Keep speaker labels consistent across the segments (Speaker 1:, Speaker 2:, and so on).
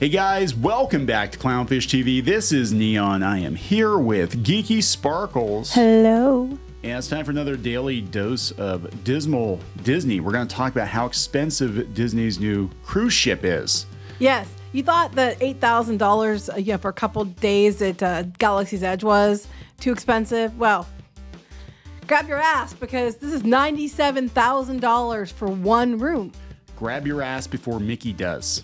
Speaker 1: Hey guys, welcome back to Clownfish TV. This is Neon. I am here with Geeky Sparkles.
Speaker 2: Hello.
Speaker 1: And it's time for another daily dose of dismal Disney. We're going to talk about how expensive Disney's new cruise ship is.
Speaker 2: Yes, you thought that $8,000 for a couple days at Galaxy's Edge was too expensive? Well, grab your ass because this is $97,000 for one room.
Speaker 1: Grab your ass before Mickey does.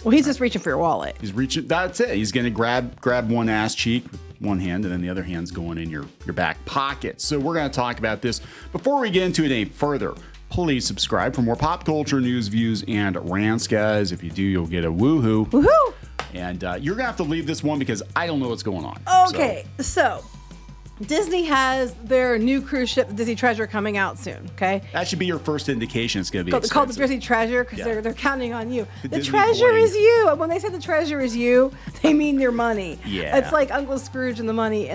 Speaker 2: Well, he's just reaching for your wallet.
Speaker 1: He's reaching, that's it. He's going to grab one ass cheek with one hand, and then the other hand's going in your back pocket. So we're going to talk about this. Before we get into it any further, please subscribe for more pop culture news, views, and rants, guys. If you do, you'll get a woohoo. Woohoo! And you're going to have to leave this one because I don't know what's going on.
Speaker 2: Okay, so Disney has their new cruise ship, the Disney Treasure, coming out soon, okay?
Speaker 1: That should be your first indication it's going to be
Speaker 2: Called the Disney Treasure because they're counting on you. The
Speaker 1: Disney
Speaker 2: treasure
Speaker 1: bling.
Speaker 2: is you. And when they say the treasure is you, they mean your money.
Speaker 1: Yeah.
Speaker 2: It's like Uncle Scrooge and the money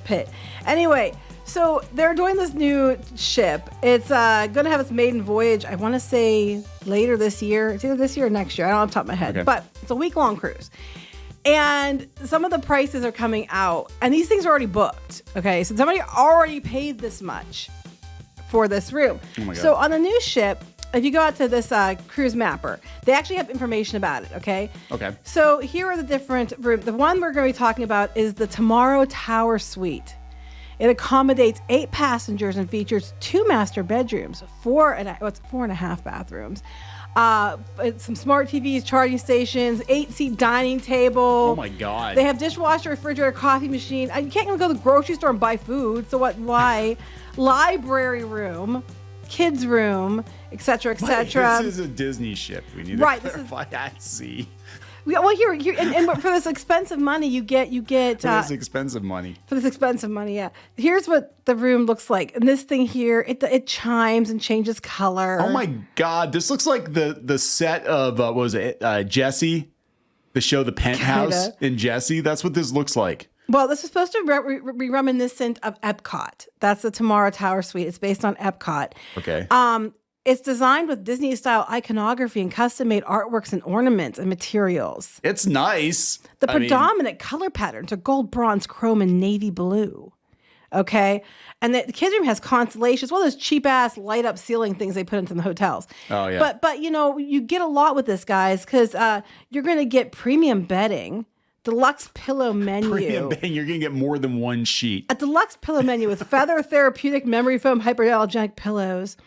Speaker 2: pit. Anyway, so they're doing this new ship. It's going to have its maiden voyage, I want to say later this year. It's either this year or next year. I don't know off the top of my head.
Speaker 1: Okay.
Speaker 2: But it's a week-long cruise. And some of the prices are coming out, and these things are already booked. Okay, so somebody already paid this much for this room.
Speaker 1: Oh my God.
Speaker 2: So on the new ship, if you go out to this cruise mapper, they actually have information about it. Okay.
Speaker 1: Okay.
Speaker 2: So here are the different rooms. The one we're going to be talking about is the Tomorrow Tower Suite. It accommodates 8 passengers and features 2 master bedrooms, 4.5 bathrooms. Some smart TVs, charging stations, 8-seat dining table.
Speaker 1: Oh my God.
Speaker 2: They have dishwasher, refrigerator, coffee machine. You can't even go to the grocery store and buy food. So what? Why? Library room, kids room, etc., etc.
Speaker 1: This is a Disney ship. We need
Speaker 2: Right,
Speaker 1: to clarify that. See.
Speaker 2: Well, here, and for this expensive money, you get.
Speaker 1: For this expensive money.
Speaker 2: For this expensive money, yeah. Here's what the room looks like. And this thing here, it chimes and changes color.
Speaker 1: Oh my God. This looks like the set of, what was it, Jessie? The show The Penthouse in Jessie? That's what this looks like.
Speaker 2: Well, this is supposed to be reminiscent of Epcot. That's the Tomorrow Tower Suite. It's based on Epcot.
Speaker 1: Okay.
Speaker 2: It's designed with Disney-style iconography and custom-made artworks and ornaments and materials.
Speaker 1: It's nice.
Speaker 2: The predominant color patterns are gold, bronze, chrome, and navy blue. Okay? And the kids' room has constellations, one of those cheap-ass light-up ceiling things they put into the hotels.
Speaker 1: Oh, yeah.
Speaker 2: But you get a lot with this, guys, because you're going to get premium bedding, deluxe pillow menu.
Speaker 1: Premium bedding, you're going to get more than one sheet.
Speaker 2: A deluxe pillow menu with feather therapeutic memory foam hyperallergenic pillows.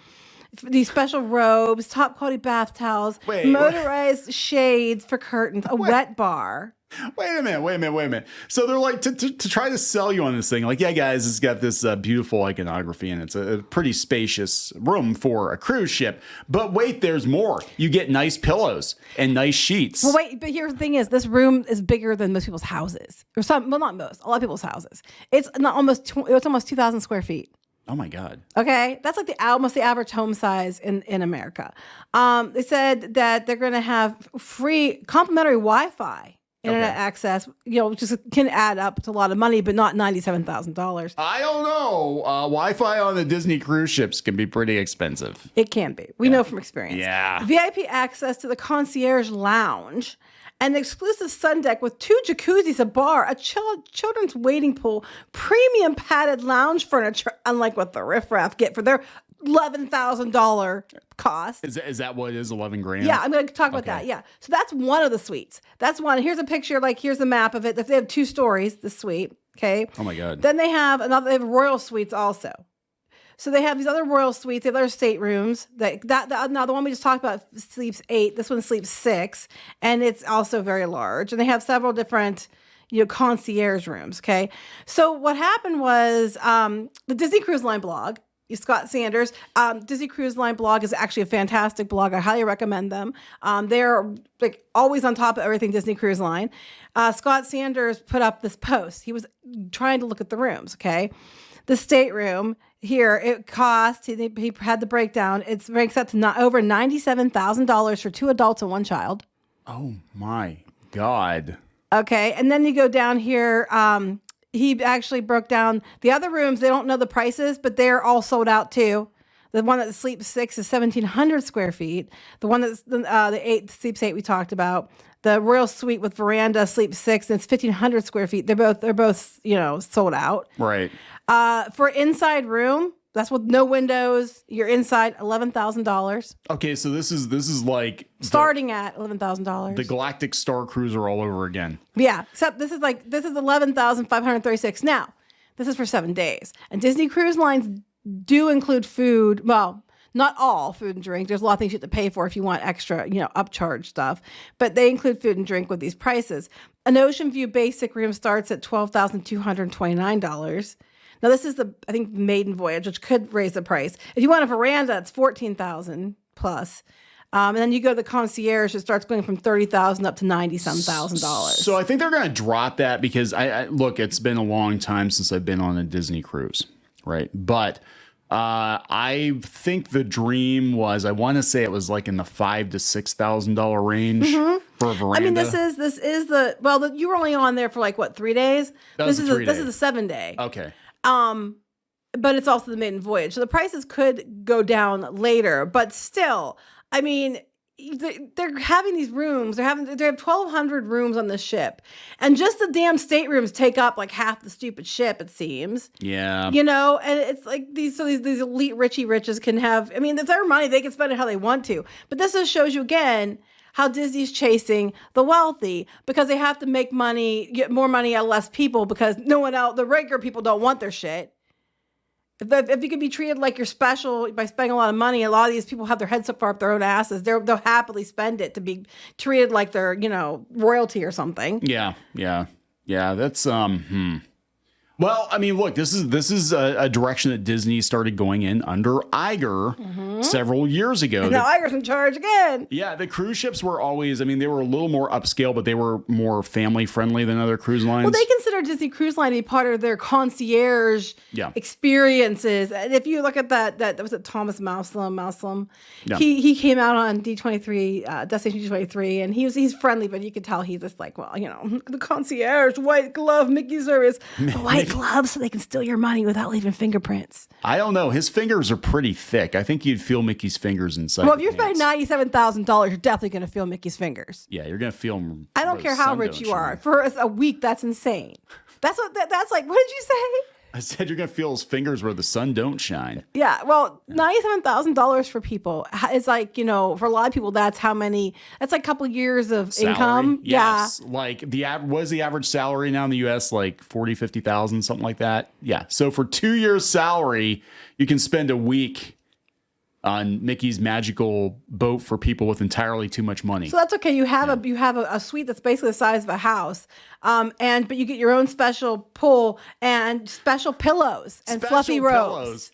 Speaker 2: These special robes, top quality bath towels, motorized shades for curtains, a wet bar.
Speaker 1: Wait a minute. So they're like, to try to sell you on this thing, like, yeah, guys, it's got this beautiful iconography and it's a pretty spacious room for a cruise ship. But wait, there's more. You get nice pillows and nice sheets.
Speaker 2: Well, wait, but here's the thing is, this room is bigger than most people's houses. Or some, well, not most, a lot of people's houses. It's almost 2,000 square feet.
Speaker 1: Oh my God.
Speaker 2: Okay. That's like almost the average home size in America. They said that they're going to have free complimentary Wi-Fi internet access, just can add up to a lot of money, but not $97,000.
Speaker 1: I don't know. Wi-Fi on the Disney cruise ships can be pretty expensive.
Speaker 2: It can be. We know from experience.
Speaker 1: Yeah.
Speaker 2: VIP access to the concierge lounge. An exclusive sun deck with 2 jacuzzis, a bar, a children's waiting pool, premium padded lounge furniture, unlike what the riffraff get for their $11,000 cost.
Speaker 1: Is that what it is, 11 grand?
Speaker 2: Yeah, I'm going to talk about that. Yeah. So that's one of the suites. That's one. Here's a picture, here's the map of it. They have 2 stories, the suite. Okay.
Speaker 1: Oh my God.
Speaker 2: Then they have royal suites also. So they have these other royal suites, they have other staterooms. Now the one we just talked about sleeps 8. This one sleeps 6, and it's also very large. And they have several different, concierge rooms. Okay. So what happened was the Disney Cruise Line blog. Scott Sanders, Disney Cruise Line blog is actually a fantastic blog. I highly recommend them. They're always on top of everything Disney Cruise Line. Scott Sanders put up this post. He was trying to look at the rooms. Okay. The stateroom here, it cost, he had the breakdown. It ranks up to over $97,000 for 2 adults and 1 child.
Speaker 1: Oh my God.
Speaker 2: Okay. And then you go down here, he actually broke down the other rooms. They don't know the prices, but they're all sold out too. The one that sleeps 6 is 1,700 square feet. The one that's the 8 sleeps 8 we talked about. The Royal Suite with veranda sleeps 6, and it's 1,500 square feet. They're both sold out.
Speaker 1: Right.
Speaker 2: For inside room, that's with no windows. You're inside, $11,000.
Speaker 1: Okay, so this is like
Speaker 2: Starting at $11,000.
Speaker 1: the Galactic Star Cruiser all over again.
Speaker 2: Yeah, except this is $11,536. Now, this is for 7 days. And Disney Cruise Lines do include food. Well, not all food and drink. There's a lot of things you have to pay for if you want extra, upcharge stuff. But they include food and drink with these prices. An Ocean View basic room starts at $12,229. Now, this is I think, maiden voyage, which could raise the price. If you want a veranda, it's $14,000 plus. And then you go to the concierge, it starts going from $30,000 up to $90,000.
Speaker 1: So I think they're going to drop that because look, it's been a long time since I've been on a Disney cruise, right? But I think the dream was, I want to say it was like in the $5,000 to $6,000 range for a veranda.
Speaker 2: I mean, this is you were only on there for 3 days. This is a 7 day.
Speaker 1: Okay.
Speaker 2: But it's also the maiden voyage. So the prices could go down later, but still, I mean, they're having these rooms. They have 1,200 rooms on the ship, and just the damn staterooms take up like half the stupid ship. It seems.
Speaker 1: Yeah.
Speaker 2: And it's like these elite Richie riches can have. I mean, it's their money; they can spend it how they want to. But this just shows you again how Disney's chasing the wealthy because they have to make money, get more money out of less people because no one else, the regular people don't want their shit. If you could be treated like you're special by spending a lot of money, a lot of these people have their heads so far up their own asses. They'll happily spend it to be treated like they're, royalty or something.
Speaker 1: Yeah. That's Well, I mean, look, this is a direction that Disney started going in under Iger several years ago.
Speaker 2: And now Iger's in charge again.
Speaker 1: Yeah, the cruise ships were always, they were a little more upscale, but they were more family friendly than other cruise lines.
Speaker 2: Well, they consider Disney Cruise Line to be part of their concierge experiences. And if you look at that was it Thomas Mouselam?
Speaker 1: Yeah.
Speaker 2: He came out on D23, Destination D23, and he's friendly, but you could tell he's just like, the concierge, white glove, Mickey service, white gloves so they can steal your money without leaving fingerprints.
Speaker 1: I don't know. His fingers are pretty thick. I think you'd feel Mickey's fingers inside.
Speaker 2: Well, if you're spending $97,000, you're definitely going to feel Mickey's fingers.
Speaker 1: Yeah, you're going to feel them.
Speaker 2: I don't care how rich you are. For a week, that's insane. That's like, what did you say?
Speaker 1: I said you're going to feel his fingers where the sun don't shine.
Speaker 2: Yeah, well, $97,000 for people is like, for a lot of people, that's like a couple of years of
Speaker 1: Salary?
Speaker 2: Income.
Speaker 1: Yes.
Speaker 2: Yeah.
Speaker 1: Like the average salary now in the US, like 50,000, something like that. Yeah. So for 2 years salary, you can spend a week on Mickey's magical boat for people with entirely too much money.
Speaker 2: So that's okay. You have a suite that's basically the size of a house, but you get your own special pool and special pillows and fluffy robes.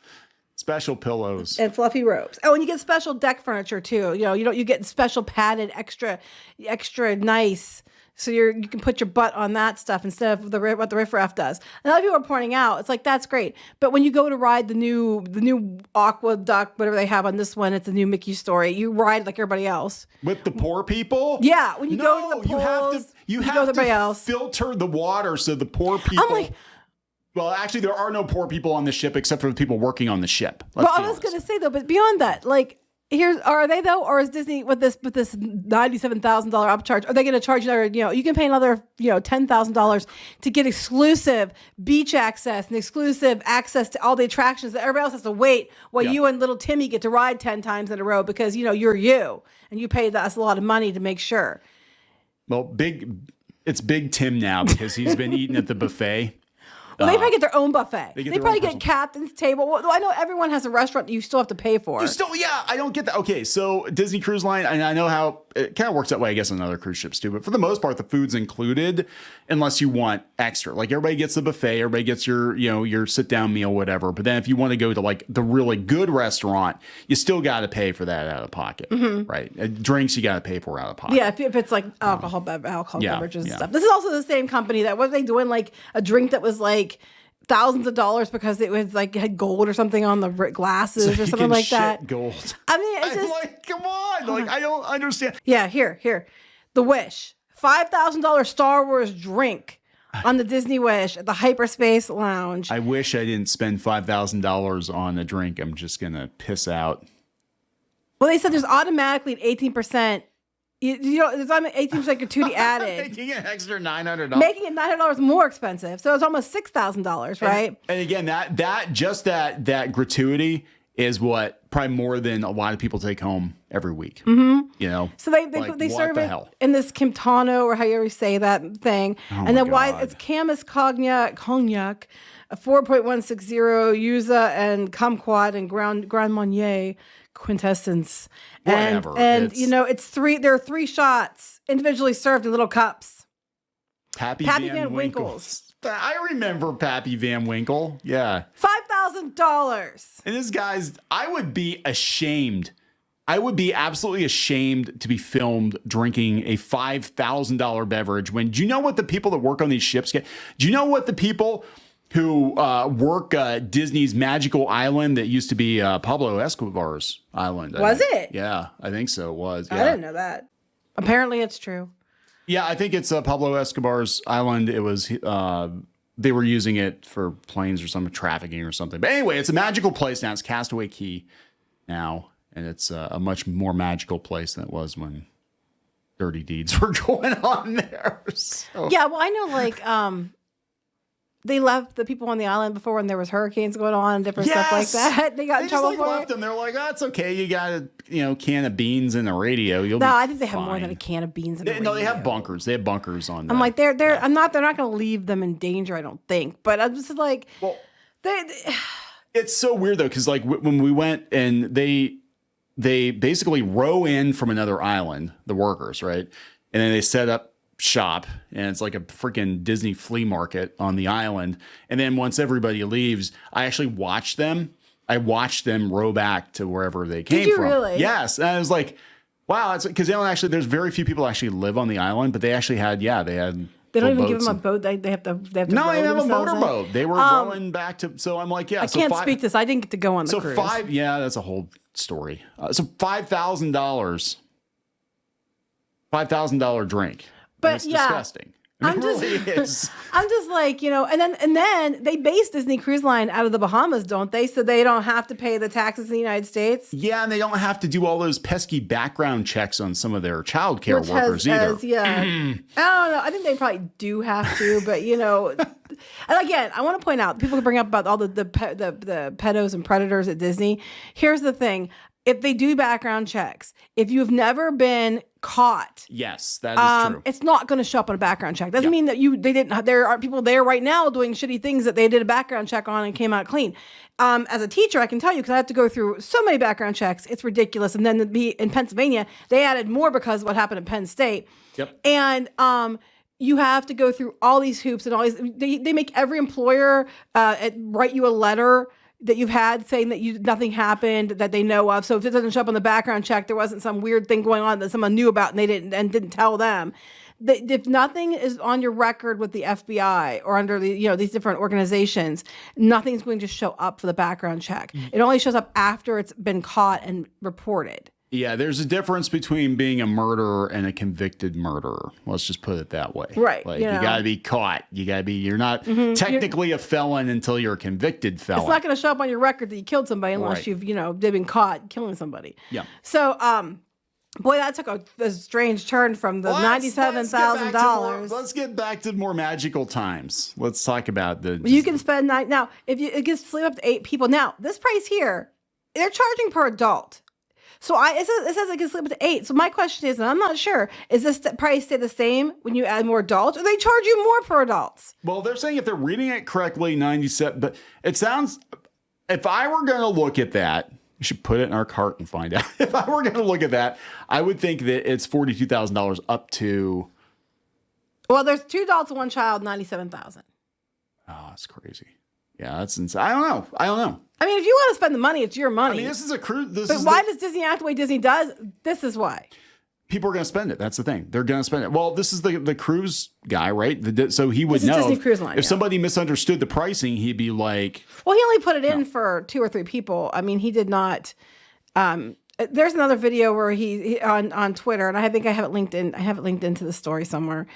Speaker 1: Special pillows
Speaker 2: and fluffy robes. Oh, and you get special deck furniture too. You get special padded, extra nice. So you can put your butt on that stuff instead of what the riffraff does. And a lot of people are pointing out, it's like, that's great. But when you go to ride the new Aqua Duck, whatever they have on this one, it's a new Mickey story. You ride like everybody else.
Speaker 1: With the poor people?
Speaker 2: Yeah. When you go to the pools,
Speaker 1: you have to filter the water so the poor people...
Speaker 2: I'm like...
Speaker 1: Well, actually, there are no poor people on the ship except for the people working on the ship.
Speaker 2: I was going to say, though, but beyond that, like... Are they though, or is Disney with this $97,000 upcharge? Are they going to charge another? You can pay another $10,000 to get exclusive beach access and exclusive access to all the attractions that everybody else has to wait while you and little Timmy get to ride 10 times in a row because you're you and you paid us a lot of money to make sure.
Speaker 1: Well, it's Big Tim now because he's been eating at the buffet.
Speaker 2: Well, they probably get their own buffet. They probably get
Speaker 1: personal
Speaker 2: captain's table. Well, I know everyone has a restaurant that you still have to pay for.
Speaker 1: I don't get that. Okay, so Disney Cruise Line, and I know how it kind of works that way, I guess, on other cruise ships too. But for the most part, the food's included unless you want extra. Like everybody gets the buffet, everybody gets your sit down meal, whatever. But then if you want to go to like the really good restaurant, you still got to pay for that out of pocket, right? Drinks you got to pay for out of pocket.
Speaker 2: Yeah, if it's like alcohol beverages and stuff. This is also the same company that was they doing like a drink that was like thousands of dollars because it was like had gold or something on the glasses or something like that.
Speaker 1: Gold.
Speaker 2: I mean, it's just
Speaker 1: like, come on, like I don't understand.
Speaker 2: Yeah, here, The Wish, $5,000 Star Wars drink. on the Disney Wish at the Hyperspace Lounge.
Speaker 1: I wish I didn't spend $5,000 on a drink. I'm just going to piss out.
Speaker 2: Well, they said there's automatically an 18%. There's 18% gratuity added.
Speaker 1: Making an extra $900.
Speaker 2: Making it $900 more expensive. So it's almost $6,000, right?
Speaker 1: And again, that gratuity is what probably more than a lot of people take home every week. Mm-hmm.
Speaker 2: So they serve it in this Kimtano, or however you say that thing.
Speaker 1: Oh
Speaker 2: and then why it's Camus cognac, a 4.160 Yuza and Kumquat and Grand Marnier quintessence.
Speaker 1: Whatever.
Speaker 2: And there are 3 shots individually served in little cups.
Speaker 1: Pappy Van Winkle's. I remember Pappy Van Winkle. Yeah.
Speaker 2: $5,000.
Speaker 1: And this guy's, I would be ashamed. I would be absolutely ashamed to be filmed drinking a $5,000 beverage when, do you know what the people that work on these ships get? Do you know what the people who work Disney's Magical Island that used to be Pablo Escobar's island?
Speaker 2: Was it?
Speaker 1: Yeah, I think so. It was. Yeah.
Speaker 2: I didn't know that. Apparently it's true.
Speaker 1: Yeah, I think it's Pablo Escobar's island. It was, they were using it for planes or some trafficking or something. But anyway, it's a magical place now. It's Castaway Cay now. And it's a much more magical place than it was when dirty deeds were going on there. So.
Speaker 2: Yeah, well, I know, they left the people on the island before when there was hurricanes going on and different stuff like that. They got in trouble for
Speaker 1: left
Speaker 2: it.
Speaker 1: them. They're like, oh, it's okay. You got a can of beans and a radio. You'll be
Speaker 2: I think they have
Speaker 1: fine.
Speaker 2: more than a can of beans and a radio.
Speaker 1: No, they have bunkers. They have bunkers on.
Speaker 2: I'm like, they're not going to leave them in danger, I don't think. But I'm just like,
Speaker 1: well, it's so weird though, because like when we went and they basically row in from another island, the workers, right, and then they set up shop, and it's like a freaking Disney flea market on the island. And then once everybody leaves, I actually watched them. I watched them row back to wherever they came from.
Speaker 2: Did you really?
Speaker 1: Yes. And I was like, wow, it's because they don't actually, there's very few people actually live on the island, but they actually had, they had.
Speaker 2: They don't even give them a boat. They have to.
Speaker 1: No, they have a motorboat. They were rowing back to. So I'm like,
Speaker 2: I can't speak this. I didn't get to go on the cruise.
Speaker 1: That's a whole story. So $5,000, $5,000 drink.
Speaker 2: But
Speaker 1: it's disgusting. I mean, it really is.
Speaker 2: I'm just like, and then they base Disney Cruise Line out of the Bahamas, don't they? So they don't have to pay the taxes in the United States.
Speaker 1: Yeah, and they don't have to do all those pesky background checks on some of their childcare workers either.
Speaker 2: I don't know. I think they probably do have to, but and again, I want to point out, people bring up about all the pedos and predators at Disney. Here's the thing. If they do background checks, if you've never been caught,
Speaker 1: yes, that is true.
Speaker 2: It's not going to show up on a background check. Doesn't mean that they didn't. There are people there right now doing shitty things that they did a background check on and came out clean. As a teacher, I can tell you, because I have to go through so many background checks. It's ridiculous. And then in Pennsylvania, they added more because of what happened at Penn State.
Speaker 1: Yep.
Speaker 2: And you have to go through all these hoops and all these. They make every employer write you a letter that you've had saying that nothing happened that they know of. So if it doesn't show up on the background check, there wasn't some weird thing going on that someone knew about and they didn't tell them. If nothing is on your record with the FBI or under these different organizations, nothing's going to show up for the background check. It only shows up after it's been caught and reported.
Speaker 1: Yeah, there's a difference between being a murderer and a convicted murderer. Let's just put it that way.
Speaker 2: Right.
Speaker 1: Like, you got to be caught. You're not technically a felon until you're a convicted felon.
Speaker 2: It's not going to show up on your record that you killed somebody unless they've been caught killing somebody.
Speaker 1: Yeah.
Speaker 2: So, boy, that took a strange turn from the $97,000.
Speaker 1: Let's get back to more magical times. Let's talk about
Speaker 2: You can spend now if it gets sleep up to 8 people. Now, this price here, they're charging per adult. So it says I can sleep up to 8. So my question is, and I'm not sure, is this price stay the same when you add more adults, or they charge you more per adults?
Speaker 1: Well, they're saying if they're reading it correctly, 97. But it sounds, if I were going to look at that, you should put it in our cart and find out. If I were going to look at that, I would think that it's $42,000 up to.
Speaker 2: Well, there's 2 adults and 1 child, $97,000.
Speaker 1: Oh, that's crazy. Yeah, that's insane. I don't know.
Speaker 2: I mean, if you want to spend the money, it's your money.
Speaker 1: I mean, this is a cruise.
Speaker 2: But why does Disney act the way Disney does? This is why.
Speaker 1: People are going to spend it. That's the thing. They're going to spend it. Well, this is the cruise guy, right? So he would know.
Speaker 2: Disney Cruise Line,
Speaker 1: if somebody misunderstood the pricing, he'd be like.
Speaker 2: Well, he only put it in for 2 or 3 people. I mean, he did not. There's another video where he on Twitter, and I think I have it linked in. I have it linked into the story somewhere.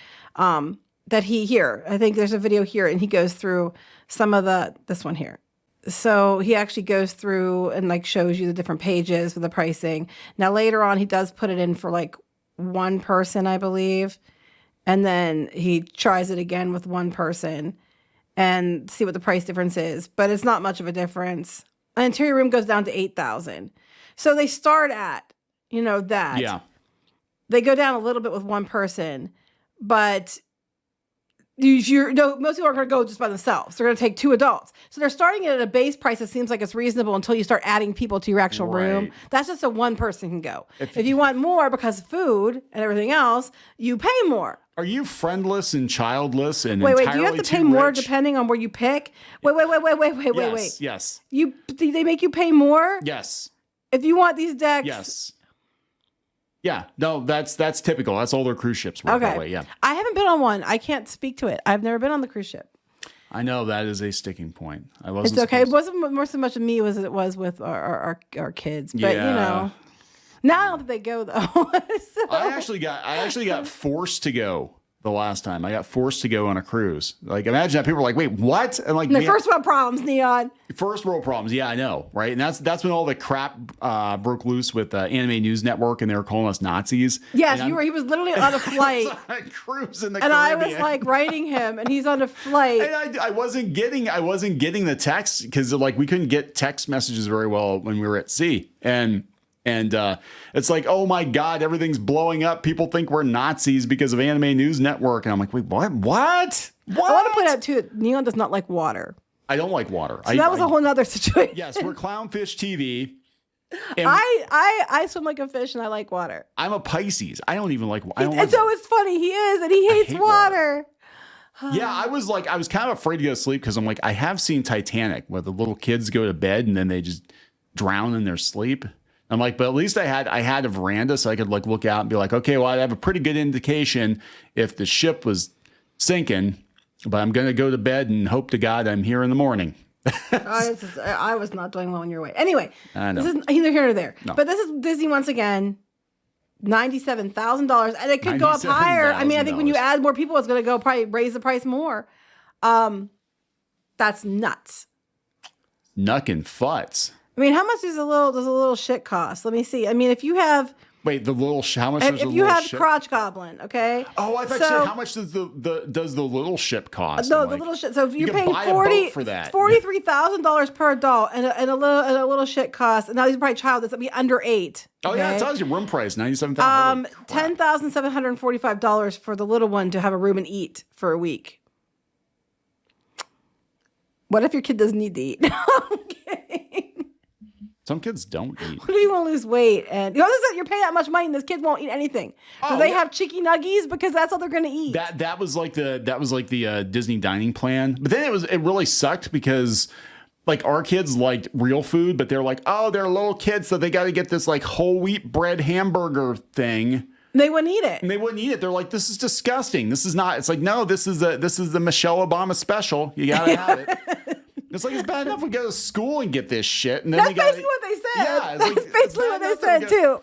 Speaker 2: that I think there's a video here, and he goes through some of this one here. So he actually goes through and like shows you the different pages with the pricing. Now later on, he does put it in for like one person, I believe. And then he tries it again with one person and see what the price difference is. But it's not much of a difference. An interior room goes down to $8,000. So they start at, that.
Speaker 1: Yeah.
Speaker 2: They go down a little bit with one person, but most people are going to go just by themselves. They're going to take two adults. So they're starting it at a base price that seems like it's reasonable until you start adding people to your actual room. That's just so one person can go. If you want more because of food and everything else, you pay more.
Speaker 1: Are you friendless and childless and
Speaker 2: wait,
Speaker 1: entirely
Speaker 2: do you have to pay
Speaker 1: too
Speaker 2: more
Speaker 1: rich?
Speaker 2: depending on where you pick? Wait.
Speaker 1: Yes.
Speaker 2: They make you pay more?
Speaker 1: Yes.
Speaker 2: If you want these decks?
Speaker 1: Yes. Yeah, no, that's typical. That's all their cruise ships work that way. Yeah,
Speaker 2: I haven't been on one. I can't speak to it. I've never been on the cruise ship.
Speaker 1: I know that is a sticking point. I wasn't.
Speaker 2: It's okay. It wasn't more so much of me as it was with our kids. But now I don't think they go though. So.
Speaker 1: I actually got forced to go the last time. I got forced to go on a cruise. Like, imagine that people were like, "Wait, what?" And like,
Speaker 2: first world problems, Neon.
Speaker 1: First world problems. Yeah, I know, right? And that's when all the crap broke loose with Anime News Network, and they were calling us Nazis.
Speaker 2: Yes, you were. He was literally on a flight.
Speaker 1: On a cruise in the
Speaker 2: and
Speaker 1: Caribbean.
Speaker 2: I was like writing him, and he's on a flight.
Speaker 1: And I wasn't getting the text because like we couldn't get text messages very well when we were at sea, and it's like, oh my God, everything's blowing up. People think we're Nazis because of Anime News Network. And I'm like, wait, what? What?
Speaker 2: I want to point out too, Neon does not like water.
Speaker 1: I don't like water.
Speaker 2: So that was a whole nother situation.
Speaker 1: Yes, we're Clownfish TV.
Speaker 2: I swim like a fish and I like water.
Speaker 1: I'm a Pisces. I don't even like water.
Speaker 2: And so it's funny. He is, and he hates water.
Speaker 1: Yeah, I was kind of afraid to go to sleep because I'm like, I have seen Titanic where the little kids go to bed and then they just drown in their sleep. I'm like, but at least I had a veranda so I could like look out and be like, okay, well, I have a pretty good indication if the ship was sinking, but I'm going to go to bed and hope to God I'm here in the morning.
Speaker 2: I was not doing well in your way. Anyway,
Speaker 1: I know.
Speaker 2: This is neither here nor there.
Speaker 1: No.
Speaker 2: But this is Disney once again. $97,000, and it could go up higher. I mean, I think when you add more people, it's going to go probably raise the price more. That's nuts.
Speaker 1: Nuck and futz.
Speaker 2: I mean, how much does a little shit cost? Let me see. I mean, if you have
Speaker 1: how much?
Speaker 2: If you have Crotch Goblin, okay.
Speaker 1: Oh, I thought you said how much does the little ship cost?
Speaker 2: No, the little ship. So if you're paying $43,000 per adult, and a little shit cost, and now these are probably child that's be under 8.
Speaker 1: Oh yeah, it tells you room price $97,000.
Speaker 2: $10,745 for the little one to have a room and eat for a week. What if your kid doesn't need to eat? I'm kidding.
Speaker 1: Some kids don't eat.
Speaker 2: What do you want to lose weight? And you're paying that much money and this kid won't eat anything. Do they have chicky nuggies? Because that's all they're going to eat.
Speaker 1: That was like the Disney dining plan. But then it really sucked because like our kids liked real food, but they're like, oh, they're little kids, so they got to get this like whole wheat bread hamburger thing.
Speaker 2: They wouldn't eat it.
Speaker 1: And they wouldn't eat it. They're like, this is disgusting. This is not. It's like, no, this is the Michelle Obama special. You gotta have it. It's like, it's bad enough we go to school and get this shit. And then
Speaker 2: that's basically what they said. Yeah, that's basically what they said too.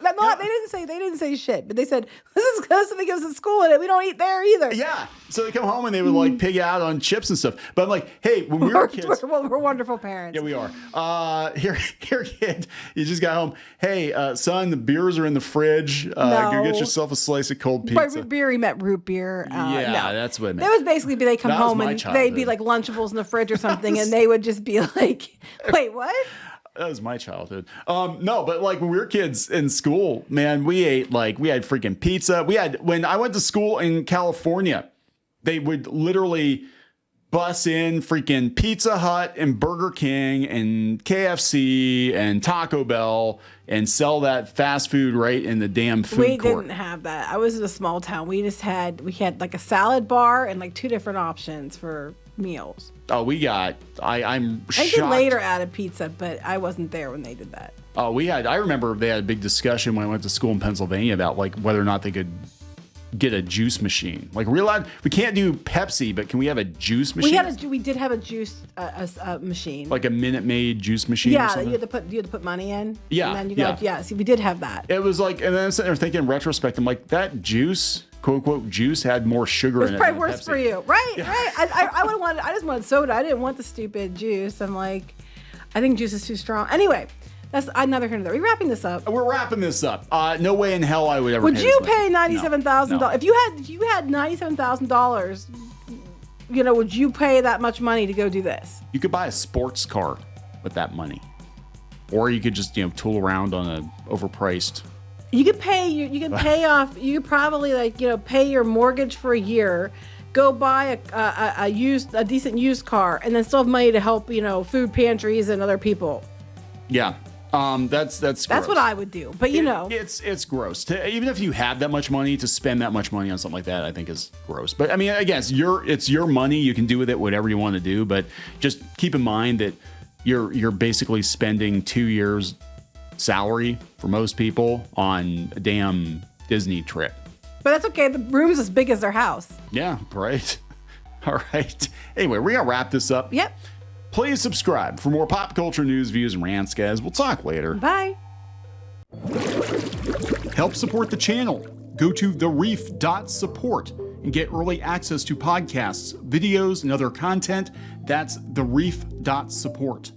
Speaker 2: They didn't say shit, but they said this is something goes to school and we don't eat there either.
Speaker 1: Yeah. So they come home and they would like pig out on chips and stuff. But I'm like, hey, when we were kids,
Speaker 2: we're wonderful parents.
Speaker 1: Yeah, we are. Here, kid, you just got home. Hey, son, the beers are in the fridge. Go get yourself a slice of cold pizza.
Speaker 2: By beer, he meant root beer.
Speaker 1: That's what it meant.
Speaker 2: It was basically they come home and they'd be like Lunchables in the fridge or something, and they would just be like, wait, what?
Speaker 1: That was my childhood. No, but like when we were kids in school, man, we had freaking pizza. When I went to school in California, they would literally bus in freaking Pizza Hut and Burger King and KFC and Taco Bell and sell that fast food right in the damn food court.
Speaker 2: We didn't have that. I was in a small town. We had like a salad bar and like 2 different options for meals.
Speaker 1: Oh, I'm shocked.
Speaker 2: I think later added pizza, but I wasn't there when they did that.
Speaker 1: Oh, I remember they had a big discussion when I went to school in Pennsylvania about like whether or not they could get a juice machine. Like, we can't do Pepsi, but can we have a juice machine?
Speaker 2: We did have a juice machine.
Speaker 1: Like a Minute Maid juice machine.
Speaker 2: Yeah,
Speaker 1: or something?
Speaker 2: you had to put money in.
Speaker 1: Yeah,
Speaker 2: And then you got, see, we did have that.
Speaker 1: It was like, and then I'm sitting there thinking in retrospect, I'm like, that juice, quote unquote juice, had more sugar in it.
Speaker 2: It's probably worse for you, right? Yeah. Right. I just wanted soda. I didn't want the stupid juice. I'm like, I think juice is too strong. Anyway, that's another here and there. We're wrapping this up.
Speaker 1: We're wrapping this up. No way in hell I would ever.
Speaker 2: Would you pay $97,000?
Speaker 1: No.
Speaker 2: If you had $97,000, would you pay that much money to go do this?
Speaker 1: You could buy a sports car with that money, or you could just tool around on a overpriced.
Speaker 2: You could pay off. You could probably pay your mortgage for a year, go buy a decent used car, and then still have money to help food pantries and other people.
Speaker 1: Yeah, that's gross.
Speaker 2: That's what I would do. But
Speaker 1: it's gross. Even if you have that much money, to spend that much money on something like that, I think is gross. But I mean, again, it's your money. You can do with it whatever you want to do. But just keep in mind that you're basically spending 2 years' salary for most people on a damn Disney trip.
Speaker 2: But that's okay. The room's as big as their house.
Speaker 1: Yeah, right. All right. Anyway, we're gonna wrap this up.
Speaker 2: Yep.
Speaker 1: Please subscribe for more pop culture news, views, and rants, guys. We'll talk later.
Speaker 2: Bye.
Speaker 1: Help support the channel. Go to thereef.support and get early access to podcasts, videos, and other content. That's thereef.support.